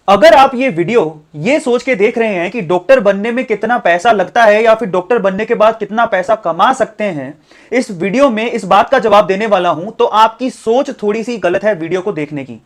अगर आप ये वीडियो ये सोच के देख रहे हैं कि डॉक्टर बनने में कितना पैसा लगता है या फिर डॉक्टर बनने के बाद कितना पैसा कमा सकते हैं, इस वीडियो में इस बात का जवाब देने वाला हूं, तो आपकी सोच थोड़ी सी गलत है वीडियो को देखने की।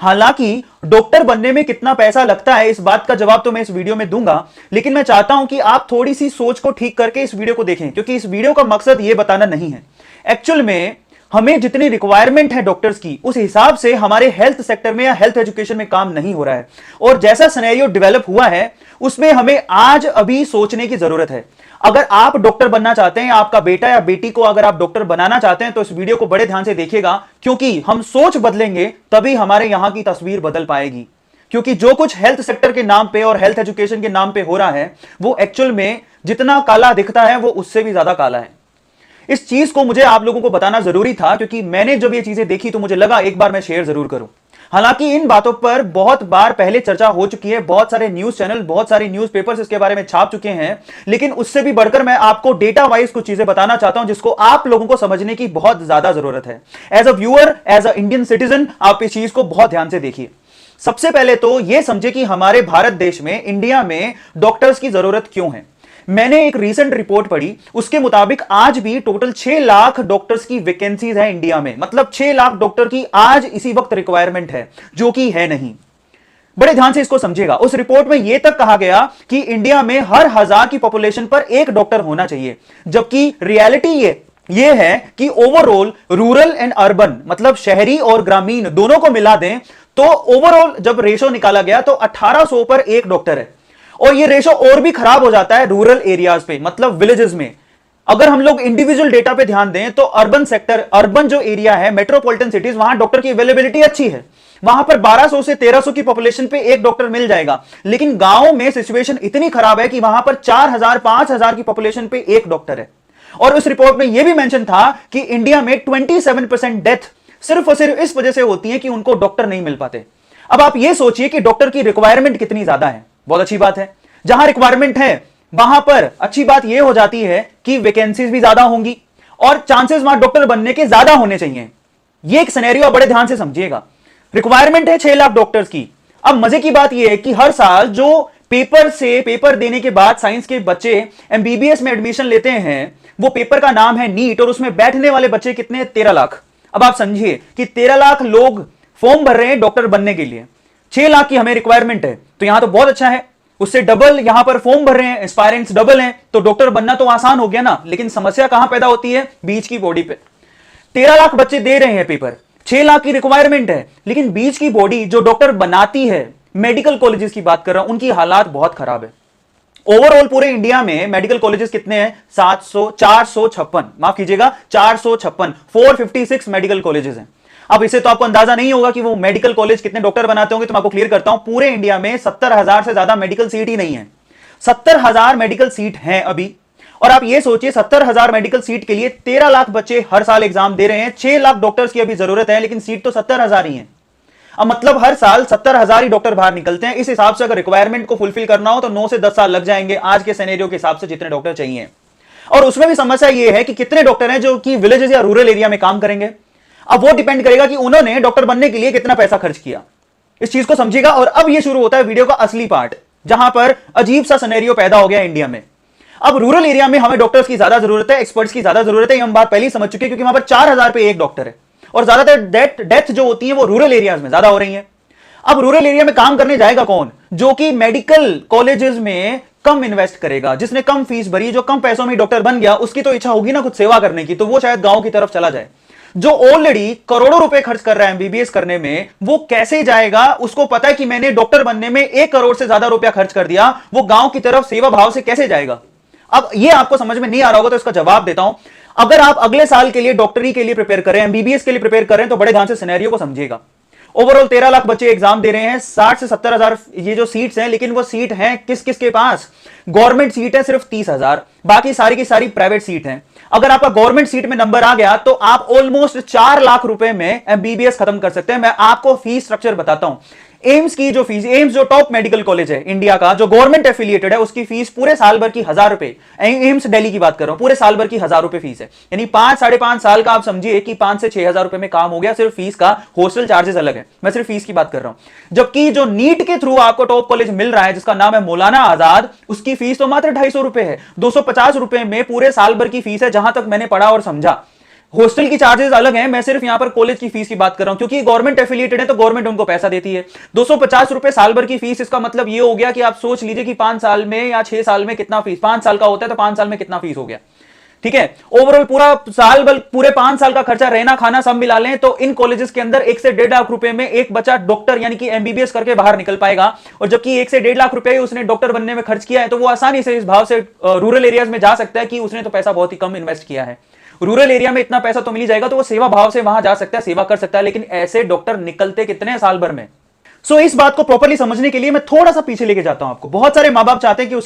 हालांकि डॉक्टर बनने में कितना पैसा लगता है इस बात का जवाब तो मैं इस वीडियो में दूंगा, लेकिन मैं चाहता हूं कि आप थोड़ी सी सोच को ठीक करके इस वीडियो को देखें, क्योंकि इस वीडियो का मकसद यह बताना नहीं है। एक्चुअल में हमें जितनी रिक्वायरमेंट है डॉक्टर्स की, उस हिसाब से हमारे हेल्थ सेक्टर में या हेल्थ एजुकेशन में काम नहीं हो रहा है। और जैसा सिनेरियो डेवलप हुआ है उसमें हमें आज अभी सोचने की जरूरत है। अगर आप डॉक्टर बनना चाहते हैं, आपका बेटा या बेटी को अगर आप डॉक्टर बनाना चाहते हैं, तो इस वीडियो को बड़े ध्यान से देखिएगा, क्योंकि हम सोच बदलेंगे तभी हमारे यहां की तस्वीर बदल पाएगी। क्योंकि जो कुछ हेल्थ सेक्टर के नाम पे और हेल्थ एजुकेशन के नाम पे हो रहा है, वो एक्चुअल में जितना काला दिखता है वो उससे भी ज्यादा काला है। इस चीज को मुझे आप लोगों को बताना जरूरी था, क्योंकि मैंने जब ये चीजें देखी तो मुझे लगा एक बार मैं शेयर जरूर करूं। हालांकि इन बातों पर बहुत बार पहले चर्चा हो चुकी है, बहुत सारे न्यूज चैनल, बहुत सारी न्यूज पेपर्स इसके बारे में छाप चुके हैं, लेकिन उससे भी बढ़कर मैं आपको डेटा वाइज कुछ चीजें बताना चाहता हूं जिसको आप लोगों को समझने की बहुत ज्यादा जरूरत है। As a viewer, as a Indian citizen, आप इस चीज को बहुत ध्यान से देखिए। सबसे पहले तो यह समझे कि हमारे भारत देश में, इंडिया में डॉक्टर्स की जरूरत क्यों है। मैंने एक रीसेंट रिपोर्ट पढ़ी, उसके मुताबिक आज भी टोटल 6 लाख डॉक्टर्स की वैकेंसीज है इंडिया में। मतलब 6 लाख डॉक्टर की आज इसी वक्त रिक्वायरमेंट है, जो कि है नहीं। बड़े ध्यान से इसको समझिएगा। उस रिपोर्ट में यह तक कहा गया कि इंडिया में हर 1000 की पॉपुलेशन पर एक डॉक्टर होना चाहिए, जबकि रियलिटी ये है कि ओवरऑल रूरल एंड अर्बन, मतलब शहरी और ग्रामीण दोनों को मिला दें तो ओवरऑल जब रेशो निकाला गया तो 1800 पर एक डॉक्टर है। और ये रेशो और भी खराब हो जाता है रूरल एरियाज पे, मतलब विलेजेस में। अगर हम लोग इंडिविजुअल डेटा पे ध्यान दें तो अर्बन सेक्टर, अर्बन जो एरिया है, मेट्रोपॉलिटन सिटीज, वहां डॉक्टर की अवेलेबिलिटी अच्छी है, वहां पर 1200 से 1300 की पॉपुलेशन पे एक डॉक्टर मिल जाएगा। लेकिन गांव में सिचुएशन इतनी खराब है कि वहां पर 4000 5000 की पॉपुलेशन पे एक डॉक्टर है। और उस रिपोर्ट में यह भी मेंशन था कि इंडिया में 27% डेथ सिर्फ और सिर्फ इस वजह से होती है कि उनको डॉक्टर नहीं मिल पाते। अब आप यह सोचिए कि डॉक्टर की रिक्वायरमेंट कितनी ज्यादा है। बहुत अच्छी बात है, जहां रिक्वायरमेंट है वहां पर अच्छी बात यह हो जाती है कि वैकेंसीज भी ज्यादा होंगी और चांसेस वहां डॉक्टर बनने के ज्यादा होने चाहिए। यह एक सिनेरियो बड़े ध्यान से समझिएगा। रिक्वायरमेंट है 6 लाख डॉक्टर्स की। अब मजे की बात यह है कि हर साल जो पेपर देने के बाद साइंस के बच्चे एमबीबीएस में एडमिशन लेते हैं, वो पेपर का नाम है नीट, और उसमें बैठने वाले बच्चे कितने? 13 लाख। अब आप समझिए कि 13 लाख लोग फॉर्म भर रहे हैं डॉक्टर बनने के लिए, 6 लाख की हमें रिक्वायरमेंट है, तो यहां तो बहुत अच्छा है। उससे डबल यहां पर फॉर्म भर रहे हैं, एस्पायरेंट्स डबल हैं, तो डॉक्टर बनना तो आसान हो गया ना। लेकिन समस्या कहां पैदा होती है? बीच की बॉडी पे। 13 लाख बच्चे दे रहे हैं पेपर, 6 लाख की रिक्वायरमेंट है, लेकिन बीच की बॉडी जो डॉक्टर बनाती है, मेडिकल कॉलेजेस की बात कर रहा हूं, उनकी हालात बहुत खराब है। ओवरऑल पूरे इंडिया में मेडिकल कॉलेजेस कितने हैं? 456, माफ कीजिएगा 456, 456 मेडिकल कॉलेजेस हैं। अब इसे तो आपको अंदाजा नहीं होगा कि वो मेडिकल कॉलेज कितने डॉक्टर बनाते होंगे, तो मैं आपको क्लियर करता हूं। पूरे इंडिया में 70,000 से ज्यादा मेडिकल सीट ही नहीं है। 70,000 मेडिकल सीट हैं अभी। और आप ये सोचिए 70,000 मेडिकल सीट के लिए 13 लाख बच्चे हर साल एग्जाम दे रहे हैं। 6 लाख डॉक्टर्स की अभी जरूरत है, लेकिन सीट तो 70,000 ही है। अब मतलब हर साल 70,000 ही डॉक्टर बाहर निकलते हैं। इस हिसाब से अगर रिक्वायरमेंट को फुलफिल करना हो तो 9 से 10 साल लग जाएंगे आज के सिनेरियो के हिसाब से, जितने डॉक्टर चाहिए। और उसमें भी समस्या यह है कि कितने डॉक्टर हैं जो कि विलेजेस या रूरल एरिया में काम करेंगे। अब वो डिपेंड करेगा कि उन्होंने डॉक्टर बनने के लिए कितना पैसा खर्च किया। इस चीज को समझिएगा। और अब ये शुरू होता है वीडियो का असली पार्ट, जहां पर अजीब सा सिनेरियो पैदा हो गया इंडिया में। अब रूरल एरिया में हमें डॉक्टर्स की ज्यादा जरूरत है, एक्सपर्ट्स की ज्यादा जरूरत है, ये हम बात पहले ही समझ चुके हैं, क्योंकि वहां पर 4000 पे एक डॉक्टर है और ज्यादातर डेथ जो होती है वो रूरल एरियाज में ज्यादा हो रही है। अब रूरल एरिया में काम करने जाएगा कौन? जो कि मेडिकल कॉलेजेस में कम इन्वेस्ट करेगा, जिसने कम फीस भरी, जो कम पैसों में डॉक्टर बन गया, उसकी तो इच्छा होगी ना कुछ सेवा करने की, तो वो शायद गांव की तरफ चला जाए। जो ऑलरेडी करोड़ों रुपए खर्च कर रहा है एमबीबीएस करने में, वो कैसे जाएगा? उसको पता है कि मैंने डॉक्टर बनने में 1 करोड़ से ज्यादा रुपया खर्च कर दिया, वो गांव की तरफ सेवा भाव से कैसे जाएगा? अब ये आपको समझ में नहीं आ रहा होगा तो इसका जवाब देता हूं। अगर आप अगले साल के लिए डॉक्टरी के लिए प्रिपेयर करें, एमबीबीएस के लिए प्रिपेयर करें, तो बड़े ध्यान से सिनेरियो को समझिएगा। ओवरऑल 13 लाख बच्चे एग्जाम दे रहे हैं, 60 से 70,000 ये जो सीट्स हैं, लेकिन वो सीट हैं किस किस के पास? गवर्नमेंट सीट है सिर्फ 30,000, बाकी सारी की सारी प्राइवेट सीट हैं। अगर आपका गवर्नमेंट सीट में नंबर आ गया तो आप ऑलमोस्ट 4 लाख रुपए में एमबीबीएस खत्म कर सकते हैं। मैं आपको फीस स्ट्रक्चर बताता हूं। एम्स की जो फीस, एम्स जो टॉप मेडिकल कॉलेज है इंडिया का, जो गवर्नमेंट एफिलिएटेड है, उसकी फीस पूरे साल भर की 1,000 रुपए, एम्स दिल्ली की बात कर रहा हूं, पूरे साल भर की 1,000 रुपए फीस है। यानी 5-5.5 साल का आप समझिए कि 5 से 6,000 रुपए में काम हो गया, सिर्फ फीस का। हॉस्टल चार्जेस अलग है, मैं सिर्फ फीस की बात कर रहा हूं। जबकि जो नीट के थ्रू आपको टॉप कॉलेज मिल रहा है, जिसका नाम है मौलाना आजाद, उसकी फीस तो मात्र 250 रुपए है। 250 रुपए में पूरे साल भर की फीस है, जहां तक मैंने पढ़ा और समझा। हॉस्टल की चार्जेस अलग हैं, मैं सिर्फ यहां पर कॉलेज की फीस की बात कर रहा हूं, क्योंकि गवर्नमेंट एफिलिएटेड है तो गवर्नमेंट उनको पैसा देती है। 250 रुपए साल भर की फीस, इसका मतलब ये हो गया कि आप सोच लीजिए कि 5 साल में या 6 साल में कितना फीस, 5 साल का होता है तो 5 साल में कितना फीस हो गया। ठीक है, ओवरऑल पूरा साल भर, पूरे 5 साल का खर्चा, रहना खाना सब मिला लें तो इन कॉलेजेस के अंदर 1 से 1.5 लाख रुपए में एक बच्चा डॉक्टर यानी कि एमबीबीएस करके बाहर निकल पाएगा। और जबकि 1 से 1.5 लाख रुपए उसने डॉक्टर बनने में खर्च किया है, तो वो आसानी से इस भाव से रूरल एरियाज में जा सकता है कि उसने तो पैसा बहुत ही कम इन्वेस्ट किया है। रूरल एरिया में इतना पैसा तो मिल ही जाएगा, तो वो सेवा भाव से वहां जा सकता है, सेवा कर सकता है। लेकिन ऐसे डॉक्टर निकलते कितने साल भर में। इस बात को प्रॉपर्ली समझने के लिए मैं थोड़ा सा पीछे लेके जाता हूं आपको। बहुत सारे मां बाप चाहते हैं कि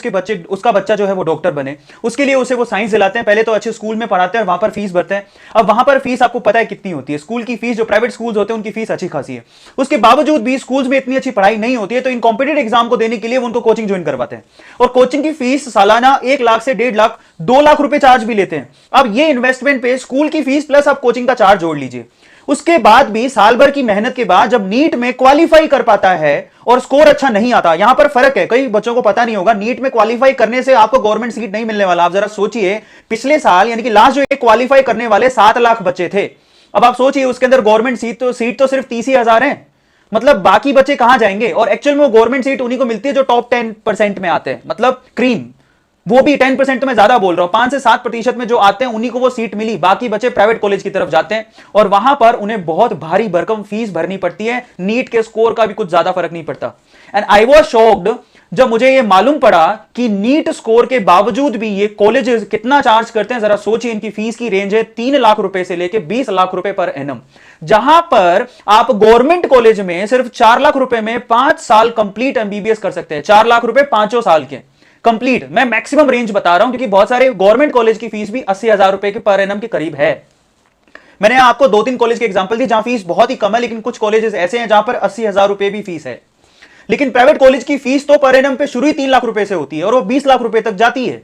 उसका बच्चा जो है वो डॉक्टर बने, उसके लिए उसे वो साइंस दिलाते हैं, पहले तो अच्छे स्कूल में पढ़ाते हैं और वहां पर फीस भरते हैं। अब वहां पर फीस आपको पता है कितनी होती है, स्कूल की फीस, जो प्राइवेट स्कूल होते हैं उनकी फीस अच्छी खासी है। उसके बावजूद भी स्कूल में इतनी अच्छी पढ़ाई नहीं होती है, तो इन कॉम्पिटेटिव एग्जाम को देने के लिए उनको कोचिंग ज्वाइन करवाते हैं, और कोचिंग की फीस सालाना 1 लाख से 1.5 लाख, 2 लाख रुपए चार्ज भी लेते हैं। अब ये इन्वेस्टमेंट पे स्कूल की फीस प्लस आप कोचिंग का चार्ज जोड़ लीजिए। उसके बाद भी साल भर की मेहनत के बाद जब नीट में क्वालिफाई कर पाता है और स्कोर अच्छा नहीं आता, यहां पर फर्क है, कई बच्चों को पता नहीं होगा, नीट में क्वालिफाई करने से आपको गवर्नमेंट सीट नहीं मिलने वाला। आप जरा सोचिए, पिछले साल यानी कि लास्ट जो एक क्वालिफाई करने वाले 7 लाख बच्चे थे, अब आप सोचिए उसके अंदर गवर्नमेंट सीट तो सिर्फ 30,000 है। मतलब बाकी बच्चे कहां जाएंगे, और एक्चुअल में वो गवर्नमेंट सीट उन्हीं को मिलती है जो टॉप 10% में आते हैं, मतलब क्रीम, वो भी 10% तो मैं ज्यादा बोल रहा हूं, 5 से 7% में जो आते हैं उन्हीं को वो सीट मिली। बाकी बच्चे प्राइवेट कॉलेज की तरफ जाते हैं और वहां पर उन्हें बहुत भारी भरकम फीस भरनी पड़ती है। नीट के स्कोर का भी कुछ ज्यादा फर्क नहीं पड़ता। एंड आई वॉज शॉक्ड जब मुझे ये मालूम पड़ा कि नीट स्कोर के बावजूद भी ये कॉलेजेस कितना चार्ज करते हैं। जरा सोचिए, इनकी फीस की रेंज है 3 लाख रुपए से लेकर 20 लाख रुपए पर एनम, जहां पर आप गवर्नमेंट कॉलेज में सिर्फ 4 लाख रुपए में 5 साल कंप्लीट एमबीबीएस कर सकते हैं। 4 लाख रुपए 5 साल के कंप्लीट, मैं मैक्सिमम रेंज बता रहा हूं, क्योंकि बहुत सारे गवर्नमेंट कॉलेज की फीस भी 80,000 रुपए के पर एनम के करीब है। मैंने आपको 2-3 कॉलेज के एग्जांपल दी जहां फीस बहुत ही कम है, लेकिन कुछ कॉलेजेस ऐसे हैं जहां पर 80,000 रुपए भी फीस है। लेकिन प्राइवेट कॉलेज की फीस तो पर एनम पे शुरू ही 3 लाख रुपए से होती है और वो 20 लाख रुपए तक जाती है।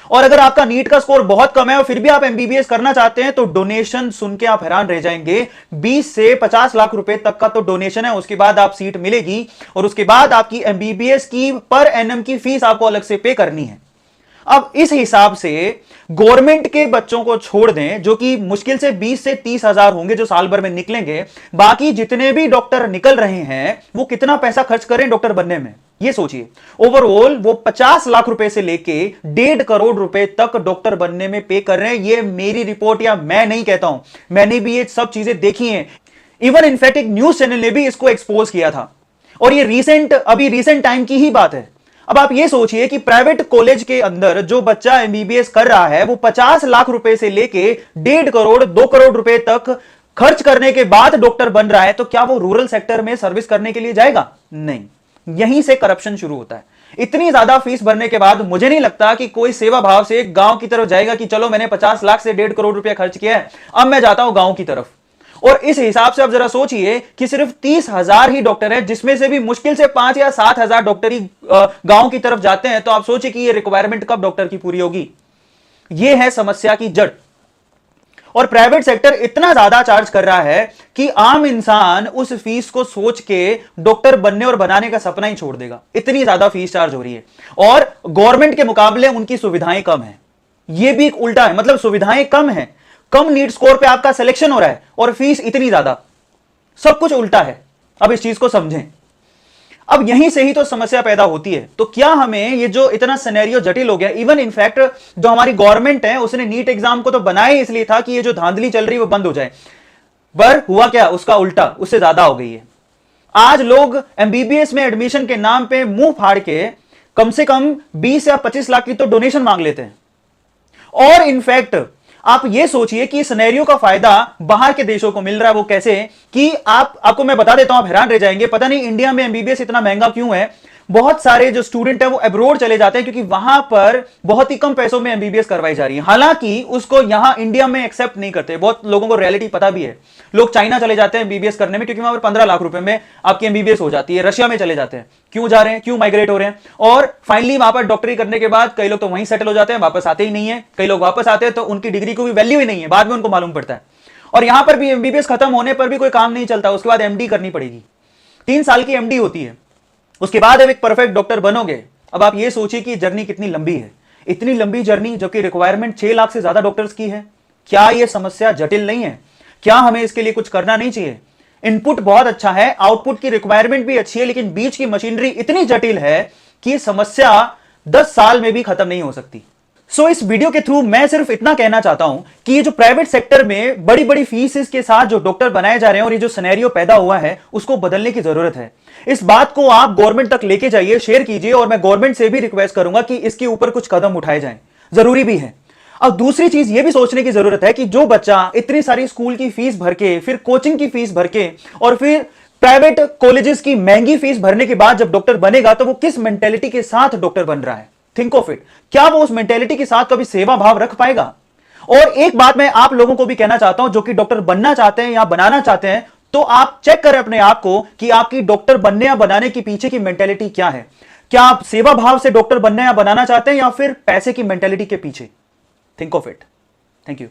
और अगर आपका नीट का स्कोर बहुत कम है और फिर भी आप एमबीबीएस करना चाहते हैं, तो डोनेशन सुन के आप हैरान रह जाएंगे। 20 से 50 लाख रुपए तक का तो डोनेशन है, उसके बाद आप सीट मिलेगी और उसके बाद आपकी एमबीबीएस की पर एनम की फीस आपको अलग से पे करनी है। अब इस हिसाब से गवर्नमेंट के बच्चों को छोड़ दें, जो कि मुश्किल से 20 से 30,000 होंगे जो साल भर में निकलेंगे, बाकी जितने भी डॉक्टर निकल रहे हैं वो कितना पैसा खर्च करें डॉक्टर बनने में, ये सोचिए। ओवरऑल वो 50 लाख रुपए से लेके 1.5 करोड़ रुपए तक डॉक्टर बनने में पे कर रहे हैं। ये मेरी रिपोर्ट या मैं नहीं कहता हूं, मैंने भी ये सब चीजें देखी हैं। इवन इनफैक्ट एक न्यूज चैनल ने भी इसको एक्सपोज किया था, और ये रिसेंट टाइम की ही बात है। अब आप ये सोचिए कि प्राइवेट कॉलेज के अंदर जो बच्चा एमबीबीएस कर रहा है वो 50 लाख रुपए से लेके 1.5 करोड़ 2 करोड़ रुपए तक खर्च करने के बाद डॉक्टर बन रहा है, तो क्या वो रूरल सेक्टर में सर्विस करने के लिए जाएगा? नहीं, यहीं से करप्शन शुरू होता है। इतनी ज्यादा फीस भरने के बाद मुझे नहीं लगता कि कोई सेवा भाव से गांव की तरफ जाएगा कि चलो मैंने 50 लाख से 1.5 करोड़ रुपया खर्च किया है, अब मैं जाता हूं गांव की तरफ। और इस हिसाब से आप जरा सोचिए कि सिर्फ 30,000 ही डॉक्टर हैं, जिसमें से भी मुश्किल से 5 या 7,000 डॉक्टर ही गांव की तरफ जाते हैं, तो आप सोचिए कि ये रिक्वायरमेंट कब डॉक्टर की पूरी होगी। यह है समस्या की जड़। और प्राइवेट सेक्टर इतना ज्यादा चार्ज कर रहा है कि आम इंसान उस फीस को सोच के डॉक्टर बनने और बनाने का सपना ही छोड़ देगा। इतनी ज्यादा फीस चार्ज हो रही है, और गवर्नमेंट के मुकाबले उनकी सुविधाएं कम है। यह भी एक उल्टा है, मतलब सुविधाएं कम है, कम नीट स्कोर पे आपका सिलेक्शन हो रहा है और फीस इतनी ज्यादा, सब कुछ उल्टा है। अब इस चीज को समझें। अब यहीं से ही तो समस्या पैदा होती है। तो क्या हमें ये जो इतना सिनेरियो जटिल हो गया, इवन इनफैक्ट जो हमारी गवर्नमेंट है उसने नीट एग्जाम को तो बनाया इसलिए था कि ये जो धांधली चल रही है वो बंद हो जाए, पर हुआ क्या, उसका उल्टा, उससे ज्यादा हो गई है। आज लोग एमबीबीएस में एडमिशन के नाम पे मुंह फाड़ के कम से कम 20 या 25 लाख की तो डोनेशन मांग लेते हैं। और इनफैक्ट आप ये सोचिए कि सिनेरियो का फायदा बाहर के देशों को मिल रहा है। वो कैसे कि आपको मैं बता देता हूं, आप हैरान रह जाएंगे। पता नहीं इंडिया में एमबीबीएस इतना महंगा क्यों है। बहुत सारे जो स्टूडेंट है वो अब्रोड चले जाते हैं क्योंकि वहां पर बहुत ही कम पैसों में एमबीबीएस करवाई जा रही है। हालांकि उसको यहां इंडिया में एक्सेप्ट नहीं करते, बहुत लोगों को रियलिटी पता भी है। लोग चाइना चले जाते हैं एमबीबीएस करने में क्योंकि वहां पर 15 लाख रुपए में आपकी एमबीबीएस हो जाती है। रशिया में चले जाते हैं, क्यों जा रहे हैं, क्यों माइग्रेट हो रहे हैं, और फाइनली वहां पर डॉक्टरी करने के बाद कई लोग तो वहीं सेटल हो जाते हैं, वापस आते ही नहीं है। कई लोग वापस आते हैं तो उनकी डिग्री को भी वैल्यू ही नहीं है, बाद में उनको मालूम पड़ता है। और यहां पर भी एमबीबीएस खत्म होने पर भी कोई काम नहीं चलता, उसके बाद एमडी करनी पड़ेगी। 3 साल की एमडी होती है, उसके बाद अब एक परफेक्ट डॉक्टर बनोगे। अब आप ये सोचिए कि जर्नी कितनी लंबी है, इतनी लंबी जर्नी जो कि रिक्वायरमेंट 6 लाख से ज्यादा डॉक्टर्स की है। क्या यह समस्या जटिल नहीं है? क्या हमें इसके लिए कुछ करना नहीं चाहिए? इनपुट बहुत अच्छा है, आउटपुट की रिक्वायरमेंट भी अच्छी है, लेकिन बीच की मशीनरी इतनी जटिल है कि समस्या 10 साल में भी खत्म नहीं हो सकती। सो इस वीडियो के थ्रू मैं सिर्फ इतना कहना चाहता हूं कि ये जो प्राइवेट सेक्टर में बड़ी बड़ी फीस के साथ जो डॉक्टर बनाए जा रहे हैं और ये जो सिनेरियो पैदा हुआ है उसको बदलने की जरूरत है। इस बात को आप गवर्नमेंट तक लेके जाइए, शेयर कीजिए, और मैं गवर्नमेंट से भी रिक्वेस्ट करूंगा कि इसके ऊपर कुछ कदम उठाए जाएं, जरूरी भी है। अब दूसरी चीज ये भी सोचने की जरूरत है कि जो बच्चा इतनी सारी स्कूल की फीस भर के, फिर कोचिंग की फीस भर के, और फिर प्राइवेट कॉलेजेस की महंगी फीस भरने के बाद जब डॉक्टर बनेगा तो वो किस मेंटेलिटी के साथ डॉक्टर बन रहा है। Think of it. क्या वो उस मेंटेलिटी के साथ कभी सेवा भाव रख पाएगा? और एक बात मैं आप लोगों को भी कहना चाहता हूं जो कि डॉक्टर बनना चाहते हैं या बनाना चाहते हैं, तो आप चेक करें अपने आप को कि आपकी डॉक्टर बनने या बनाने के पीछे की मेंटेलिटी क्या है। क्या आप सेवा भाव से डॉक्टर बनने या बनाना चाहते हैं या फिर पैसे की मेंटेलिटी के पीछे? Think of it. Thank you.